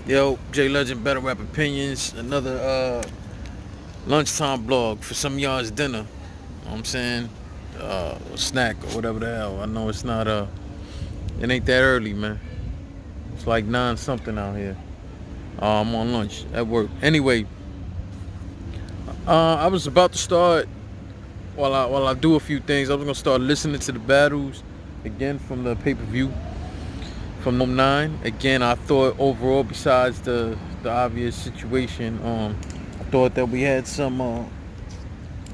Yo, J Legend Battle Rap Opinions, another lunchtime blog for some of y'all's dinner. You know what I'm saying? Snack or whatever the hell. I know it's not it ain't that early, man. It's like 9 something out here. I'm on lunch at work. Anyway, I was about to start while I do a few things. I was gonna start listening to the battles again from the pay-per-view from '09. Again, I thought overall, besides the obvious situation, I thought that we had some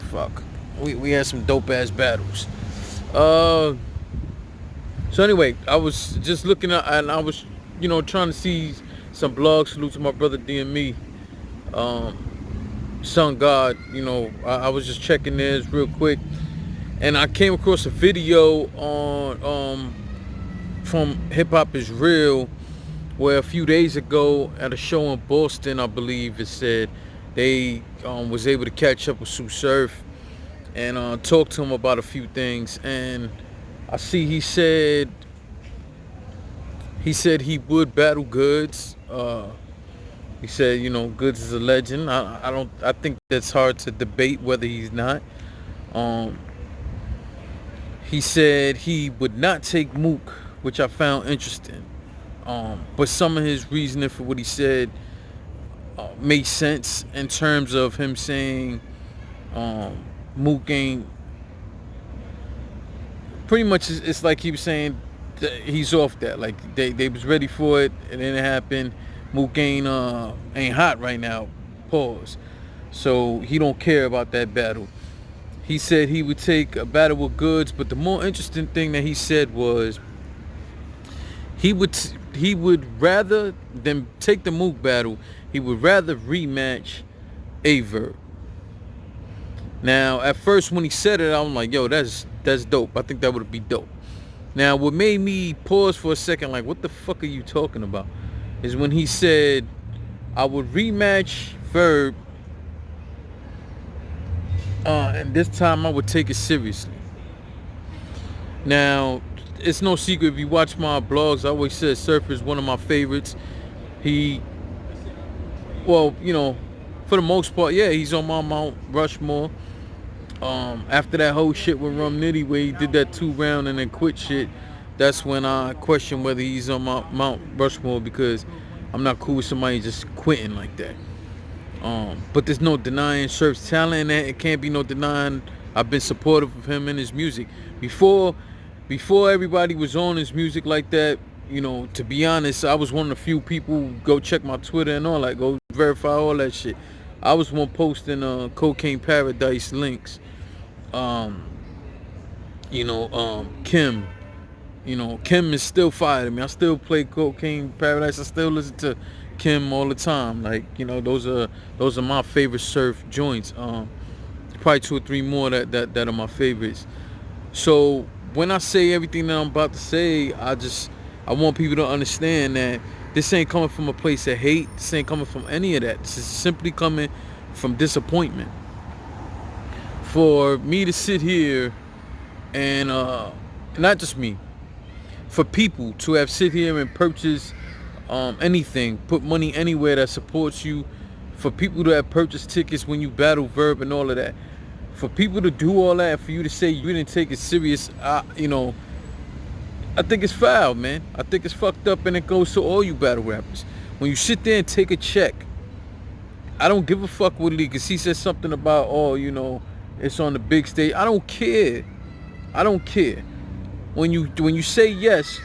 fuck, we had some dope ass battles. Uh, so anyway, I was just looking at and I was, trying to see some blogs. Salute to my brother DME, Sun God. I was just checking this real quick, and I came across a video on from Hip Hop Is Real, where a few days ago at a show in Boston, I believe it said they was able to catch up with Tsu Surf and talk to him about a few things. And I see he said he would battle Goods. He said, Goods is a legend. I think that's hard to debate whether he's not. Um, he said he would not take Mook, which I found interesting. But some of his reasoning for what he said made sense in terms of him saying Mook ain't pretty much. It's like he was saying that he's off that. Like they was ready for it, and then it happened. Mook ain't hot right now. Pause. So he don't care about that battle. He said he would take a battle with Goods, but the more interesting thing that he said was he would rather than take the Mook battle. He would rather rematch Aver. Now, at first when he said it, I'm like, yo, that's dope. I think that would be dope. Now, what made me pause for a second, like, what the fuck are you talking about? Is when he said, I would rematch Verb, and this time I would take it seriously. Now, it's no secret if you watch my blogs, I always said Surf is one of my favorites. He, well, for the most part, yeah, he's on my Mount Rushmore. After that whole shit with Rum Nitty where he did that 2 round and then quit shit, that's when I question whether he's on my Mount Rushmore, because I'm not cool with somebody just quitting like that. But there's no denying Surf's talent, and it can't be no denying I've been supportive of him and his music. Before everybody was on his music like that, to be honest, I was one of the few people who go check my Twitter and all that, go verify all that shit. I was one posting Cocaine Paradise links. Kim. Kim is still fire to me. I still play Cocaine Paradise. I still listen to Kim all the time. Like, those are my favorite Surf joints. Probably 2 or 3 more that are my favorites. So when I say everything that I'm about to say, I want people to understand that this ain't coming from a place of hate. This ain't coming from any of that. This is simply coming from disappointment. For me to sit here and not just me, for people to have sit here and purchase anything, put money anywhere that supports you, for people to have purchased tickets when you battle Verb and all of that, for people to do all that, for you to say you didn't take it serious, I think it's foul, man. I think it's fucked up, and it goes to all you battle rappers. When you sit there and take a check, I don't give a fuck what league, because he said something about, it's on the big stage. I don't care. When you say yes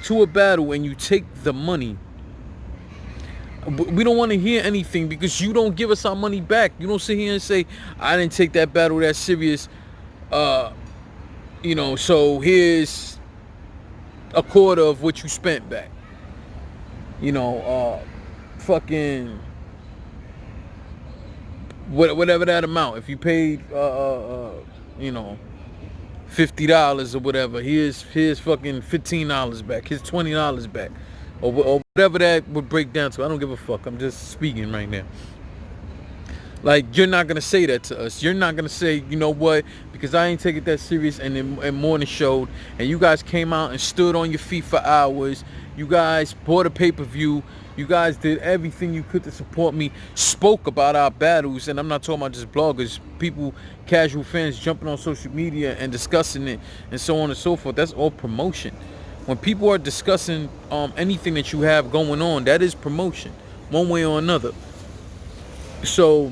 to a battle and you take the money, we don't want to hear anything, because you don't give us our money back. You don't sit here and say, I didn't take that battle that serious. So here's a quarter of what you spent back. Fucking whatever that amount. If you paid $50 or whatever, here's fucking $15 back. Here's $20 back, or whatever that would break down to. I don't give a fuck. I'm just speaking right now. Like, you're not gonna say that to us. You're not gonna say, you know what? because I ain't take it that serious, and more than showed. And you guys came out and stood on your feet for hours. You guys bought a pay-per-view. You guys did everything you could to support me. Spoke about our battles, and I'm not talking about just bloggers, people, casual fans jumping on social media and discussing it, and so on and so forth. That's all promotion. When people are discussing anything that you have going on, that is promotion, one way or another. So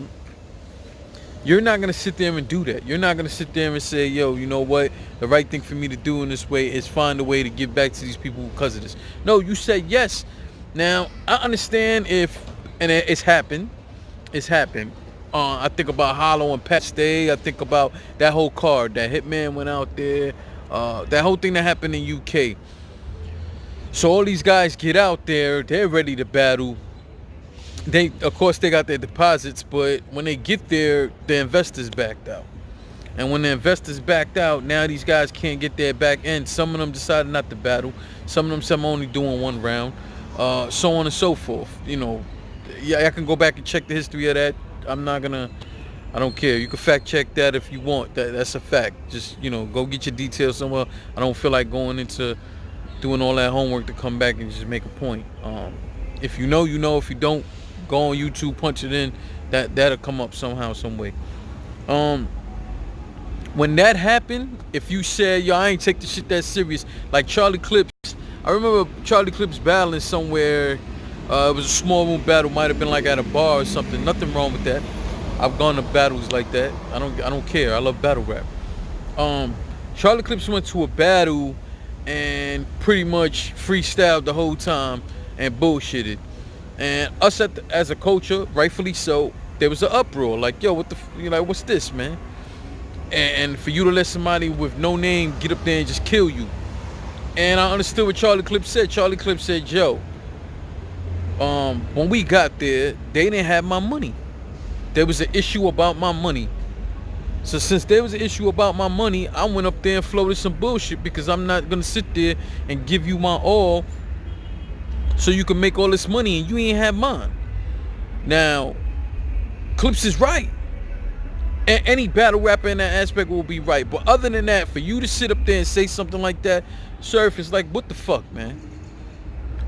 you're not going to sit there and do that. You're not going to sit there and say, yo, you know what? The right thing for me to do in this way is find a way to give back to these people because of this. No, you said yes. Now, I understand and it's happened. It's happened. I think about Hollow and Pat Stay. I think about that whole card. That Hitman went out there. That whole thing that happened in UK. So all these guys get out there. They're ready to battle. Of course, they got their deposits, but when they get there, the investors backed out. And when the investors backed out, now these guys can't get their back end. Some of them decided not to battle. Some of them only doing one round. So on and so forth. You know, yeah, I can go back and check the history of that. I don't care. You can fact check that if you want. That's a fact. Just, you know, go get your details somewhere. I don't feel like going into doing all that homework to come back and just make a point. If you know, you know. If you don't, go on YouTube, punch it in. That'll come up somehow, some way. When that happened, if you said, yo, I ain't take the shit that serious, like Charlie Clips. I remember Charlie Clips battling somewhere. It was a small room battle, might have been like at a bar or something. Nothing wrong with that. I've gone to battles like that. I don't care. I love battle rap. Charlie Clips went to a battle and pretty much freestyled the whole time and bullshitted. And us as a culture, rightfully so, there was an uproar. Like, yo, what's this, man? And for you to let somebody with no name get up there and just kill you. And I understood what Charlie Clips said. Charlie Clips said, yo, when we got there, they didn't have my money. There was an issue about my money. So since there was an issue about my money, I went up there and floated some bullshit because I'm not going to sit there and give you my all so you can make all this money and you ain't have mine. Now, Clips is right. And any battle rapper in that aspect will be right. But other than that, for you to sit up there and say something like that, Surf, is like, what the fuck, man?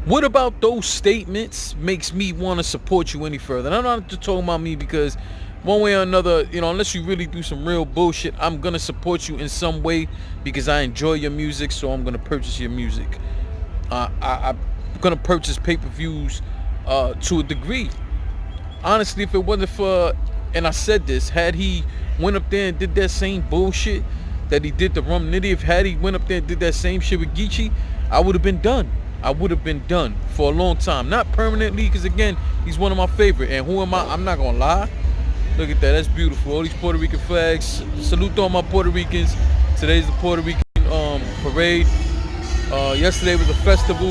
What about those statements makes me want to support you any further? And I'm not just talking about me because one way or another, you know, unless you really do some real bullshit, I'm going to support you in some way because I enjoy your music, so I'm going to purchase your music. I'm going to purchase pay-per-views to a degree. Honestly, if it wasn't for, and I said this, had he went up there and did that same bullshit that he did to Rum Nitty, had he went up there and did that same shit with Geechee, I would have been done. I would have been done for a long time. Not permanently, because again, he's one of my favorite. And who am I? I'm not gonna lie. Look at that. That's beautiful. All these Puerto Rican flags. Salute to all my Puerto Ricans. Today's the Puerto Rican parade. Yesterday was a festival.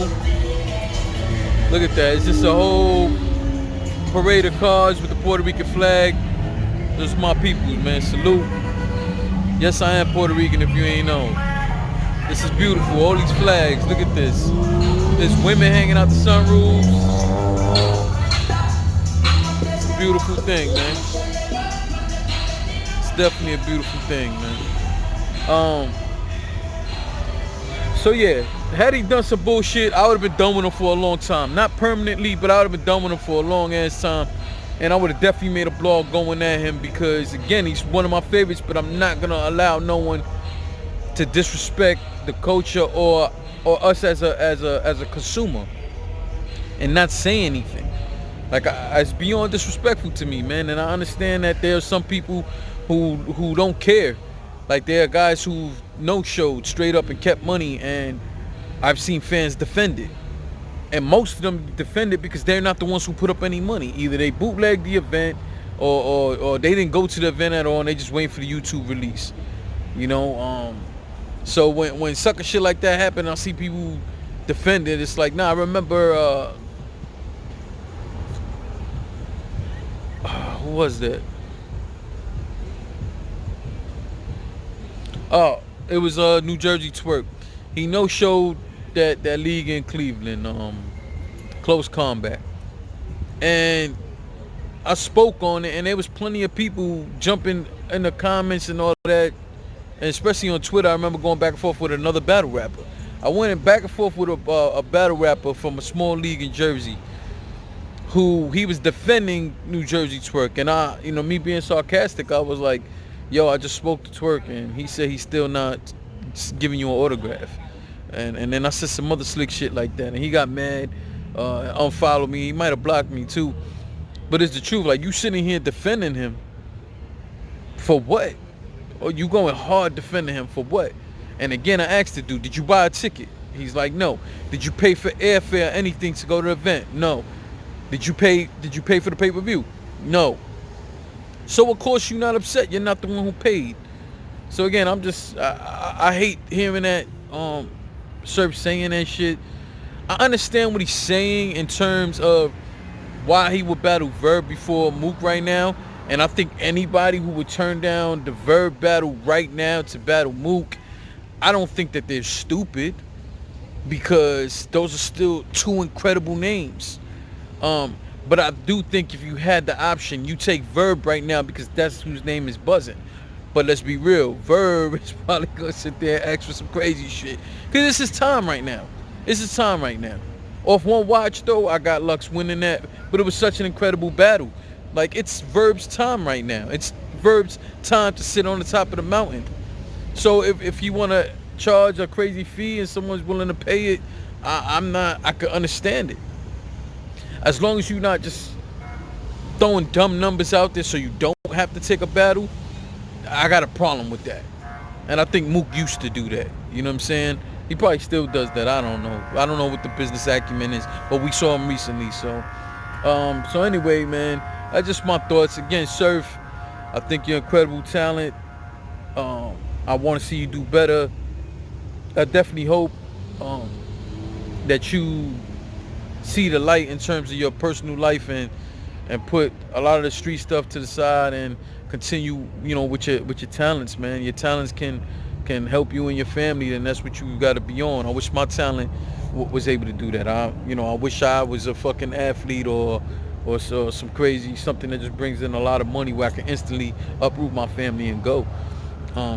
Look at that. It's just a whole parade of cars with the Puerto Rican flag. Those are my peoples, man. Salute. Yes, I am Puerto Rican if you ain't know. This is beautiful. All these flags. Look at this. There's women hanging out the sunroofs. It's a beautiful thing, man. It's definitely a beautiful thing, man. So yeah, had he done some bullshit, I would have been done with him for a long time. Not permanently, but I would have been done with him for a long ass time. And I would have definitely made a blog going at him because, again, he's one of my favorites, but I'm not going to allow no one to disrespect the culture or us as a consumer and not say anything. Like, it's beyond disrespectful to me, man. And I understand that there are some people who don't care. Like, there are guys who no-showed straight up and kept money, and I've seen fans defend it. And most of them defend it because they're not the ones who put up any money. Either they bootlegged the event or they didn't go to the event at all and they just waiting for the YouTube release. You know, so when sucker shit like that happen, I see people defend it. It's like, nah, I remember, who was that? Oh, it was New Jersey Twerk. He no-showed that league in Cleveland, Close Combat. And I spoke on it, and there was plenty of people jumping in the comments and all that, and especially on Twitter, I remember going back and forth with another battle rapper. I went back and forth with a battle rapper from a small league in Jersey, who he was defending New Jersey Twerk, and I, me being sarcastic, I was like, "Yo, I just spoke to Twerk, and he said he's still not giving you an autograph," and then I said some other slick shit like that, and he got mad, unfollowed me. He might have blocked me too, but it's the truth. Like, you sitting here defending him for what? Or you going hard defending him for what? And again, I asked the dude, "Did you buy a ticket?" He's like, "No." "Did you pay for airfare, anything to go to the event?" "No." Did you pay for the pay-per-view?" "No." So of course you're not upset. You're not the one who paid. So again, I hate hearing that Surf saying that shit. I understand what he's saying in terms of why he would battle Verb before Mook right now. And I think anybody who would turn down the Verb battle right now to battle Mook, I don't think that they're stupid, because those are still two incredible names. But I do think if you had the option, you take Verb right now, because that's whose name is buzzing. But let's be real, Verb is probably gonna sit there and ask for some crazy shit, because it's his time right now. It's his time right now. Off one watch though, I got Lux winning that, but it was such an incredible battle. Like, it's Verb's time right now. It's Verb's time to sit on the top of the mountain. So if you want to charge a crazy fee and someone's willing to pay it, I could understand it. As long as you're not just throwing dumb numbers out there so you don't have to take a battle, I got a problem with that. And I think Mook used to do that. You know what I'm saying? He probably still does that. I don't know. I don't know what the business acumen is, but we saw him recently. So anyway, man, that's just my thoughts. Again, Surf, I think you're incredible talent. I want to see you do better. I definitely hope that you see the light in terms of your personal life, and put a lot of the street stuff to the side and continue, with your talents, man. Your talents can help you and your family, and that's what you got to be on. I wish my talent was able to do that. I wish I was a fucking athlete or so, some crazy something that just brings in a lot of money where I can instantly uproot my family and go.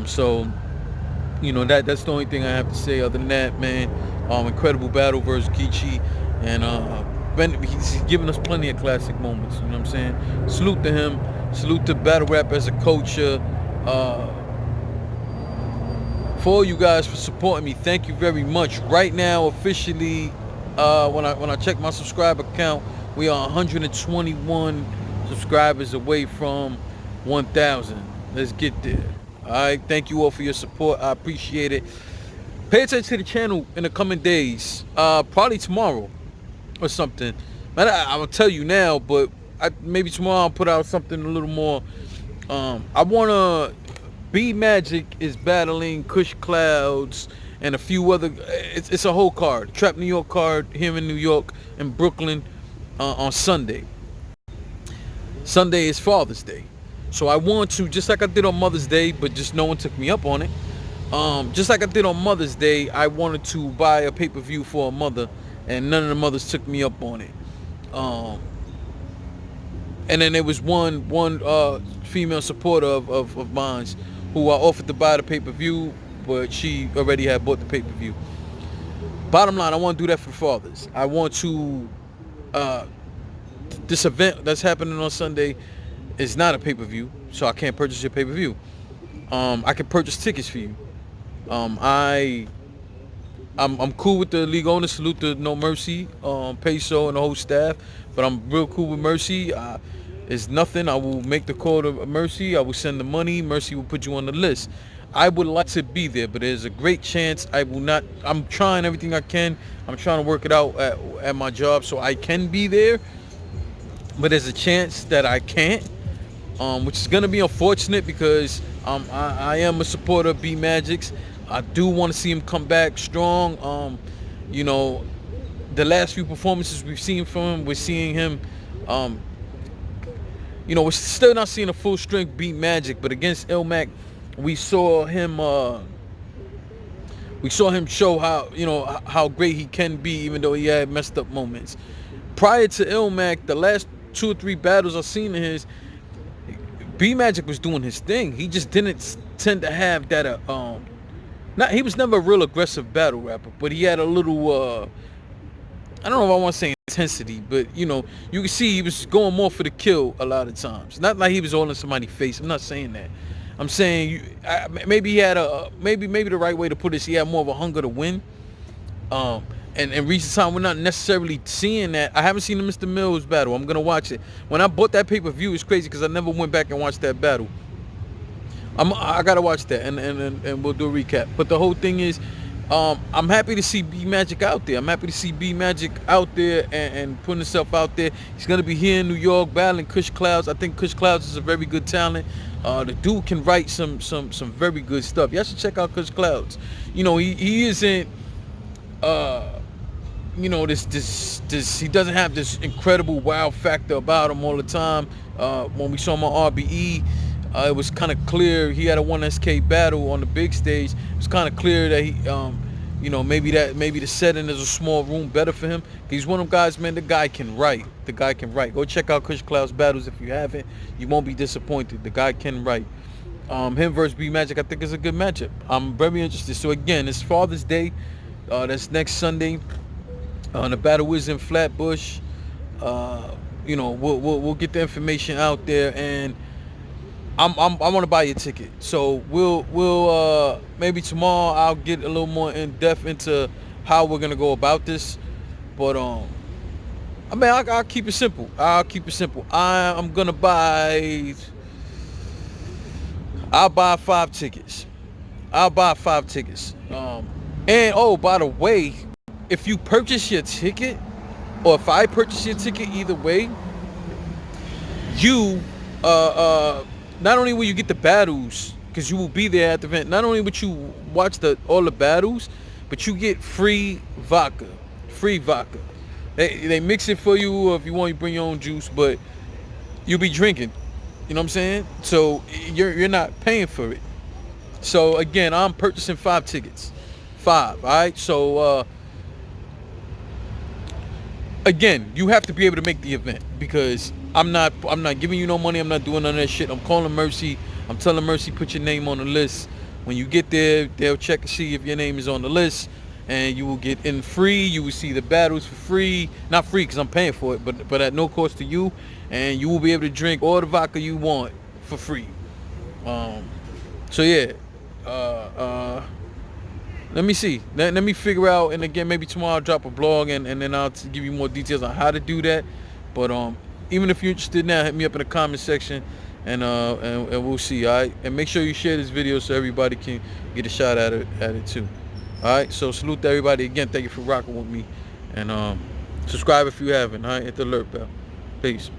So that's the only thing I have to say. Other than that, man, incredible battle versus Geechee, and he's giving us plenty of classic moments. You know what I'm saying? Salute to him. Salute to battle rap as a culture. For all you guys for supporting me, thank you very much. Right now, officially, when I check my subscriber count, we are 121 subscribers away from 1,000. Let's get there. All right, thank you all for your support. I appreciate it. Pay attention to the channel in the coming days. Probably tomorrow or something. Man, I will tell you now, but maybe tomorrow I'll put out something a little more. I want to... B Magic is battling Kush Clouds and a few other... It's a whole card. Trap New York card here in New York and Brooklyn on Sunday. Sunday is Father's Day. So I want to, just like I did on Mother's Day, but just no one took me up on it. Just like I did on Mother's Day, I wanted to buy a pay-per-view for a mother, and none of the mothers took me up on it. And then there was one female supporter of mine who I offered to buy the pay-per-view, but she already had bought the pay-per-view. Bottom line, I want to do that for fathers. I want to... this event that's happening on Sunday is not a pay-per-view, so I can't purchase your pay-per-view. I can purchase tickets for you. I'm cool with the league owner. Salute to No Mercy, Peso, and the whole staff. But I'm real cool with Mercy. It's nothing. I will make the call to Mercy. I will send the money. Mercy will put you on the list. I would like to be there, but there's a great chance I will not. I'm trying everything I can. I'm trying to work it out at my job so I can be there. But there's a chance that I can't, which is going to be unfortunate, because I am a supporter of B Magic's. I do want to see him come back strong. The last few performances we've seen from him, we're seeing him, we're still not seeing a full strength Beat Magic, but against Ilmac, we saw him show how great he can be, even though he had messed up moments. Prior to Ilmac, the last 2 or 3 battles I've seen of his, B Magic was doing his thing. He just didn't tend to have that not, he was never a real aggressive battle rapper, but he had a little I don't know if I want to say intensity, but you know, you can see he was going more for the kill a lot of times. Not like he was all in somebody's face. I'm not saying that. I'm saying maybe he had maybe the right way to put it is he had more of a hunger to win. And recent time we're not necessarily seeing that. I haven't seen the Mr. Mills battle. I'm gonna watch it. When I bought that pay-per-view, it's crazy because I never went back and watched that battle. I gotta watch that and we'll do a recap. But the whole thing is, I'm happy to see B Magic out there. I'm happy to see B Magic out there and putting himself out there. He's gonna be here in New York battling Kush Clouds. I think Kush Clouds is a very good talent. The dude can write some very good stuff. Y'all should check out Kush Clouds. You know, he isn't you know, this he doesn't have this incredible wow factor about him all the time. When we saw him on RBE, it was kind of clear he had a 1SK battle on the big stage. It was kind of clear that he, you know, maybe the setting is a small room better for him. He's one of them guys, man. The guy can write. The guy can write. Go check out Kush Cloud's battles if you haven't. You won't be disappointed. The guy can write. Him versus B Magic, I think is a good matchup. I'm very interested. So again, it's Father's Day. That's next Sunday. The battle is in Flatbush. You know, we'll get the information out there, and I want to buy your ticket. So we'll maybe tomorrow I'll get a little more in depth into how we're gonna go about this. But I mean, I'll keep it simple. I'm gonna buy. I'll buy 5 tickets. And oh, by the way, if you purchase your ticket, or if I purchase your ticket, either way, you not only will you get the battles, because you will be there at the event, not only will you watch all the battles, but you get free vodka. They mix it for you, or if you want, you bring your own juice, but you'll be drinking. You know what I'm saying? So you're not paying for it. So again, I'm purchasing 5 tickets. 5, all right? So again, you have to be able to make the event, because I'm not giving you no money. I'm not doing none of that shit. I'm calling Mercy. I'm telling Mercy, put your name on the list. When you get there, they'll check and see if your name is on the list, and you will get in free. You will see the battles for free. Not free because I'm paying for it, but at no cost to you. And you will be able to drink all the vodka you want for free. So yeah. Let me see. Let me figure out, and again, maybe tomorrow I'll drop a blog and then I'll give you more details on how to do that. But even if you're interested now, hit me up in the comment section, and we'll see. All right, and make sure you share this video so everybody can get a shot at it too. All right, so salute to everybody again. Thank you for rocking with me, and subscribe if you haven't. All right, hit the alert bell. Peace.